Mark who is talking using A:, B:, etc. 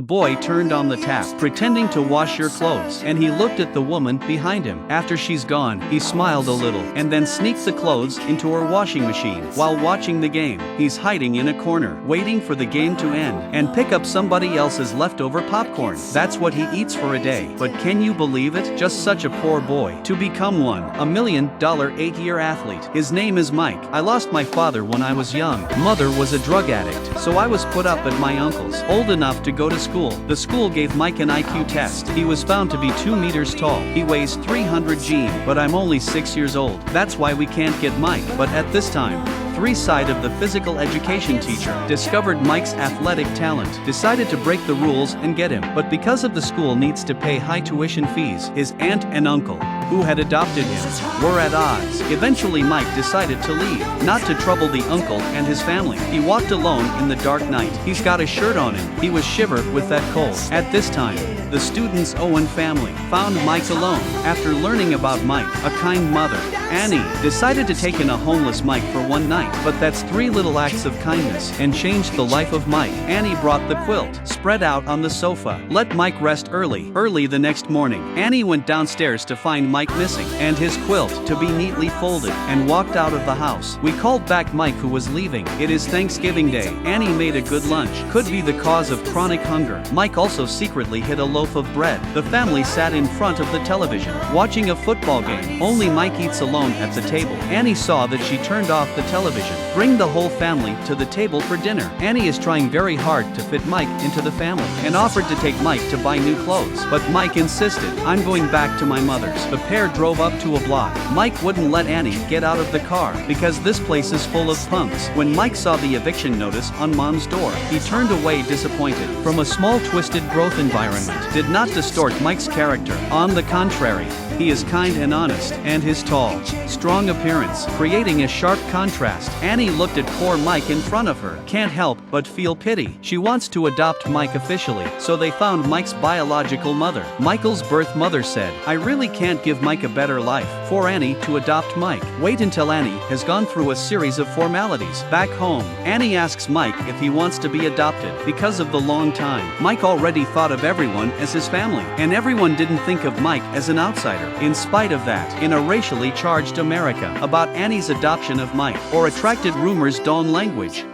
A: The boy turned on the tap, pretending to wash your clothes, and he looked at the woman behind him. After she's gone, he smiled a little, and then sneaked the clothes into her washing machine. While watching the game, he's hiding in a corner, waiting for the game to end, and pick up somebody else's leftover popcorn. That's what he eats for a day. But can you believe it? Just such a poor boy, to become $1 million 8-year athlete. His name is Mike. I lost my father when I was young. Mother was a drug addict, so I was put up at my uncle's, old enough to go to school. The school gave Mike an IQ test. He was found to be 2 meters tall. He weighs 300 g, but I'm only 6 years old. That's why we can't get Mike. But at this time, Side of the physical education teacher discovered Mike's athletic talent, decided to break the rules and get him. But because of the school needs to pay high tuition fees, his aunt and uncle, who had adopted him, were at odds. Eventually Mike decided to leave, not to trouble the uncle and his family. He walked alone in the dark night. He's got a shirt on him. He was shivered with that cold. At this time, the student's Owen family found Mike alone. After learning about Mike, a kind mother, Annie, decided to take in a homeless Mike for one night. But that's 3 little acts of kindness and changed the life of Mike. Annie brought the quilt, spread out on the sofa, let Mike rest early. Early the next morning, Annie went downstairs to find Mike missing, and his quilt to be neatly folded, and walked out of the house. We called back Mike, who was leaving. It is Thanksgiving Day. Annie made a good lunch. Could be the cause of chronic hunger. Mike also secretly hid a loaf of bread. The family sat in front of the television, watching a football game. Only Mike eats alone at the table. Annie saw that she turned off the television. Bring the whole family to the table for dinner. Annie is trying very hard to fit Mike into the family, and offered to take Mike to buy new clothes. But Mike insisted, I'm going back to my mother's. The pair drove up to a block. Mike wouldn't let Annie get out of the car, because this place is full of punks. When Mike saw the eviction notice on Mom's door, he turned away disappointed. From a small twisted growth environment did not distort Mike's character. On the contrary, he is kind and honest, and his tall, strong appearance, creating a sharp contrast. Annie looked at poor Mike in front of her, can't help but feel pity. She wants to adopt Mike officially, so they found Mike's biological mother. Michael's birth mother said, I really can't give Mike a better life. For Annie to adopt Mike. Wait until Annie has gone through a series of formalities. Back home, Annie asks Mike if he wants to be adopted. Because of the long time, Mike already thought of everyone as his family, and everyone didn't think of Mike as an outsider. In spite of that, in a racially charged America, about Annie's adoption of Mike, or attracted rumors Dawn language.